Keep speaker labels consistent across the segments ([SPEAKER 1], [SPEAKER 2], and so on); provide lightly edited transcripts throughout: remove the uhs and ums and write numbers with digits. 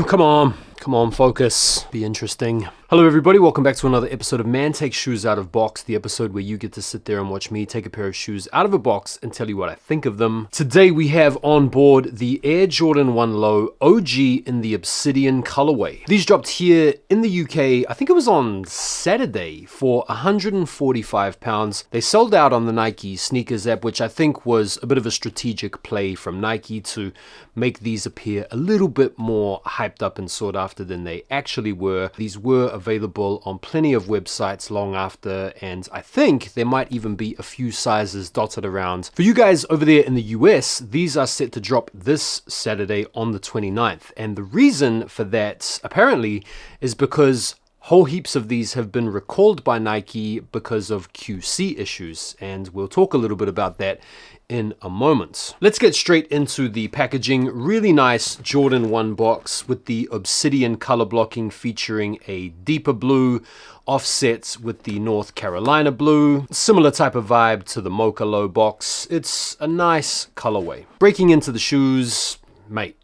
[SPEAKER 1] Come on, focus. Be interesting. Hello everybody, welcome back to another episode of Man Takes Shoes Out of Box, the episode where you get to sit there and watch me take a pair of shoes out of a box and tell you what I think of them. Today we have on board the Air Jordan 1 Low OG in the obsidian colorway. These dropped here in the UK, I think it was on Saturday, for £145. They sold out on the Nike sneakers app, which I think was a bit of a strategic play from Nike to make these appear a little bit more hyped up and sought after than they actually were. These were available on plenty of websites long after, and I think there might even be a few sizes dotted around. For you guys over there in the US, these are set to drop this Saturday on the 29th, and the reason for that apparently is because whole heaps of these have been recalled by Nike because of QC issues, and we'll talk a little bit about that in a moment. Let's get straight into the packaging. Really nice Jordan 1 box with the obsidian color blocking featuring a deeper blue offset with the North Carolina blue. Similar type of vibe to the Mocha Low box. It's a nice colorway. Breaking into the shoes, mate,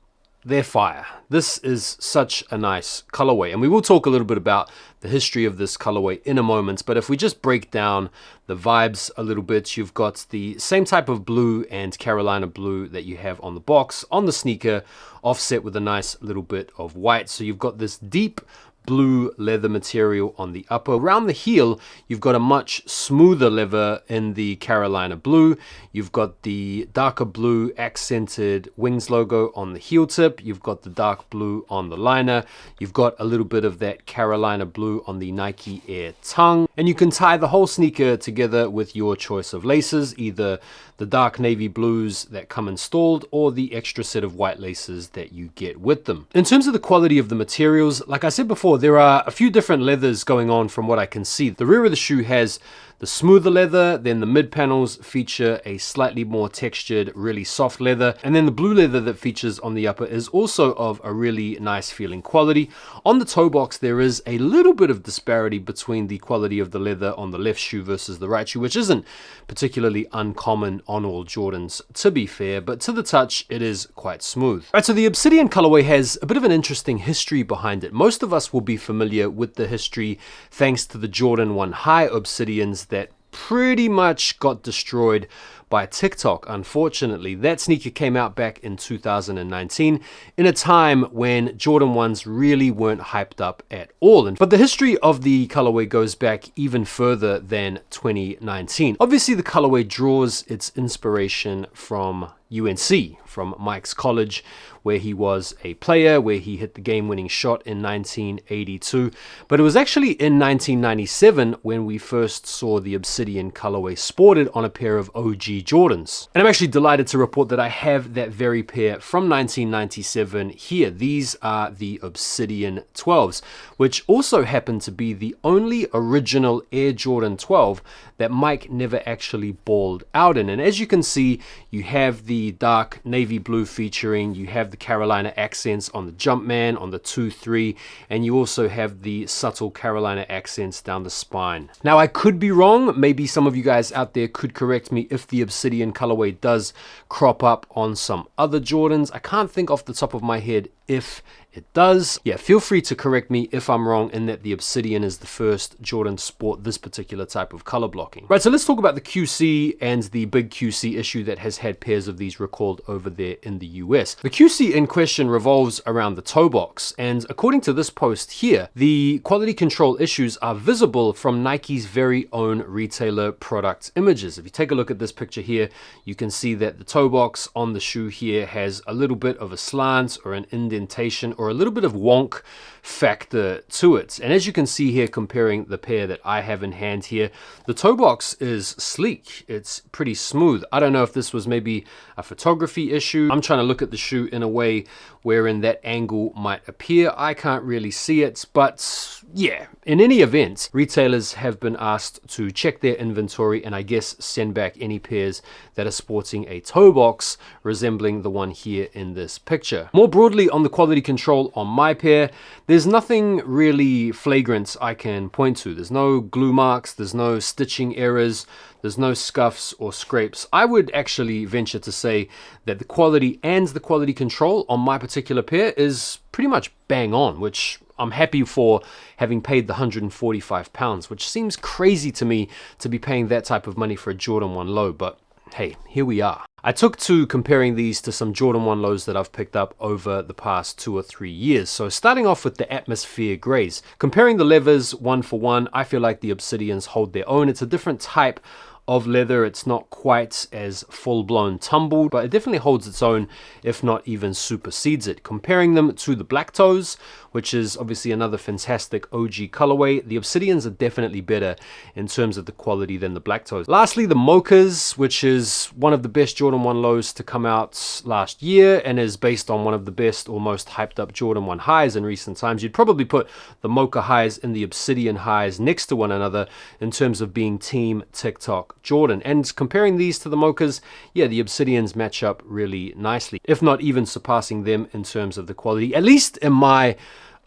[SPEAKER 1] they're fire. This is such a nice colorway, and we will talk a little bit about the history of this colorway in a moment, but if we just break down the vibes a little bit, you've got the same type of blue and Carolina blue that you have on the box, on the sneaker, offset with a nice little bit of white. So you've got this deep blue leather material on the upper. Around the heel, you've got a much smoother leather in the Carolina blue. You've got the darker blue accented wings logo on the heel tip. You've got the dark blue on the liner. You've got a little bit of that Carolina blue on the Nike Air tongue. And you can tie the whole sneaker together with your choice of laces, either the dark navy blues that come installed or the extra set of white laces that you get with them. In terms of the quality of the materials, like I said before, there are a few different leathers going on from what I can see. The rear of the shoe has the smoother leather, then the mid panels feature a slightly more textured, really soft leather, and then the blue leather that features on the upper is also of a really nice feeling quality. On the toe box, there is a little bit of disparity between the quality of the leather on the left shoe versus the right shoe, which isn't particularly uncommon on all Jordans, to be fair, but to the touch, it is quite smooth. Right, so the obsidian colorway has a bit of an interesting history behind it. Most of us will be familiar with the history thanks to the Jordan 1 High obsidians that pretty much got destroyed by TikTok. Unfortunately, that sneaker came out back in 2019 in a time when Jordan 1s really weren't hyped up at all. But the history of the colorway goes back even further than 2019. Obviously, the colorway draws its inspiration from UNC, from Mike's college, where he was a player, where he hit the game-winning shot in 1982. But it was actually in 1997 when we first saw the obsidian colorway sported on a pair of OG Jordans. And I'm actually delighted to report that I have that very pair from 1997 here. These are the Obsidian 12s, which also happen to be the only original Air Jordan 12 that Mike never actually balled out in. And as you can see, you have the dark navy blue featuring, you have the Carolina accents on the Jumpman, on the 2-3, and you also have the subtle Carolina accents down the spine. Now, I could be wrong. Maybe some of you guys out there could correct me if the obsidian colorway does crop up on some other Jordans. I can't think off the top of my head if it does. Yeah, feel free to correct me if I'm wrong in that the obsidian is the first Jordan to sport this particular type of color blocking. Right, so let's talk about the QC and the big QC issue that has had pairs of these recalled over there in the US. The QC in question revolves around the toe box, and according to this post here, the quality control issues are visible from Nike's very own retailer product images. If you take a look at this picture here, you can see that the toe box on the shoe here has a little bit of a slant or an indentation or a little bit of wonk factor to it. And as you can see here, comparing the pair that I have in hand here, the toe box is sleek. It's pretty smooth. I don't know if this was maybe a photography issue. I'm trying to look at the shoe in a way wherein that angle might appear. I can't really see it, but yeah, in any event, retailers have been asked to check their inventory and I guess send back any pairs that are sporting a toe box resembling the one here in this picture. More broadly on the quality control on my pair, there's nothing really flagrant I can point to. There's no glue marks, there's no stitching errors, there's no scuffs or scrapes. I would actually venture to say that the quality and the quality control on my particular pair is pretty much bang on, which I'm happy for, having paid the £145, which seems crazy to me to be paying that type of money for a Jordan 1 low, but hey, here we are. I took to comparing these to some Jordan 1 lows that I've picked up over the past 2 or 3 years. So starting off with the Atmosphere Grays. Comparing the leathers one for one, I feel like the Obsidians hold their own. It's a different type of leather. It's not quite as full-blown tumbled, but it definitely holds its own, if not even supersedes it. Comparing them to the Black Toes, which is obviously another fantastic OG colorway, the Obsidians are definitely better in terms of the quality than the Black Toes. Lastly, the Mochas, which is one of the best Jordan 1 lows to come out last year and is based on one of the best or most hyped up Jordan 1 highs in recent times. You'd probably put the Mocha highs and the Obsidian highs next to one another in terms of being team TikTok Jordan. And comparing these to the Mochas, yeah, the Obsidians match up really nicely, if not even surpassing them in terms of the quality, at least in my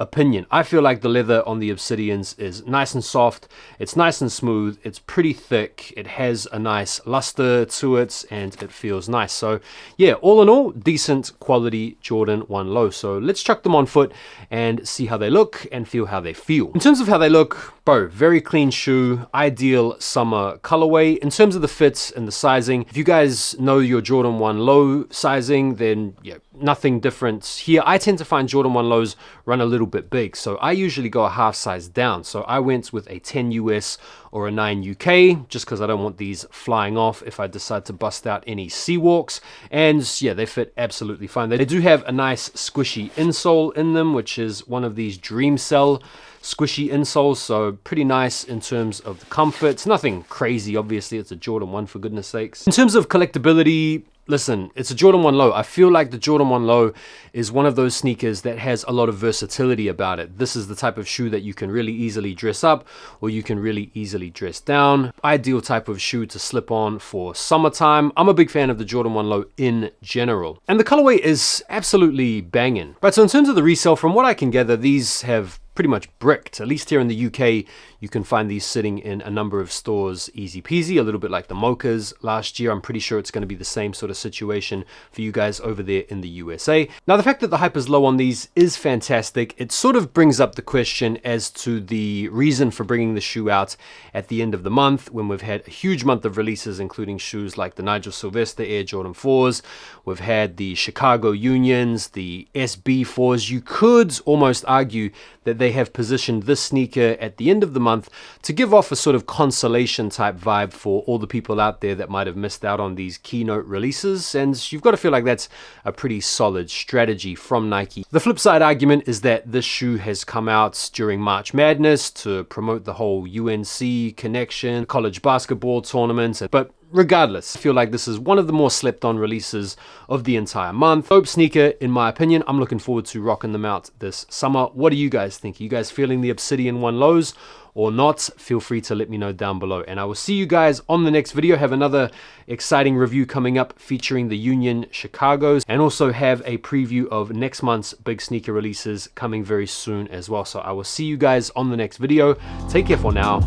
[SPEAKER 1] opinion. I feel like the leather on the Obsidians is nice and soft, it's nice and smooth, it's pretty thick, it has a nice luster to it, and it feels nice. So yeah, all in all, decent quality Jordan 1 low. So let's chuck them on foot and see how they look and feel how they feel. In terms of how they look, bro, very clean shoe, ideal summer colorway. In terms of the fits and the sizing, if you guys know your Jordan 1 low sizing, then yeah, nothing different here. I tend to find Jordan 1 lows run a little bit big, so I usually go a half size down. So I went with a 10 US or a 9 UK just because I don't want these flying off if I decide to bust out any sea walks. And yeah, they fit absolutely fine. They do have a nice squishy insole in them, which is one of these Dream Cell squishy insoles, so pretty nice in terms of the comfort. It's nothing crazy, obviously, it's a Jordan 1 for goodness sakes. In terms of collectability, listen, it's a Jordan 1 low. I feel like the Jordan 1 low is one of those sneakers that has a lot of versatility about it. This is the type of shoe that you can really easily dress up or you can really easily dress down. Ideal type of shoe to slip on for summertime. I'm a big fan of the Jordan 1 low in general. And the colorway is absolutely banging. Right, so in terms of the resale, from what I can gather, these have pretty much bricked. At least here in the UK, you can find these sitting in a number of stores easy peasy, a little bit like the Mochas last year. I'm pretty sure it's going to be the same sort of situation for you guys over there in the USA. Now, the fact that the hype is low on these is fantastic. It sort of brings up the question as to the reason for bringing the shoe out at the end of the month when we've had a huge month of releases, including shoes like the Nigel Sylvester Air Jordan 4s. We've had the Chicago Unions, the SB 4s. You could almost argue that they have positioned this sneaker at the end of the month to give off a sort of consolation type vibe for all the people out there that might have missed out on these keynote releases, and you've got to feel like that's a pretty solid strategy from Nike. The flip side argument is that this shoe has come out during March Madness to promote the whole UNC connection, college basketball tournaments, but regardless, I feel like this is one of the more slept on releases of the entire month. Dope sneaker, in my opinion. I'm looking forward to rocking them out this summer. What do you guys think? Are you guys feeling the Obsidian 1 lows or not? Feel free to let me know down below. And I will see you guys on the next video. Have another exciting review coming up featuring the Union Chicagos, and also have a preview of next month's big sneaker releases coming very soon as well. So I will see you guys on the next video. Take care for now.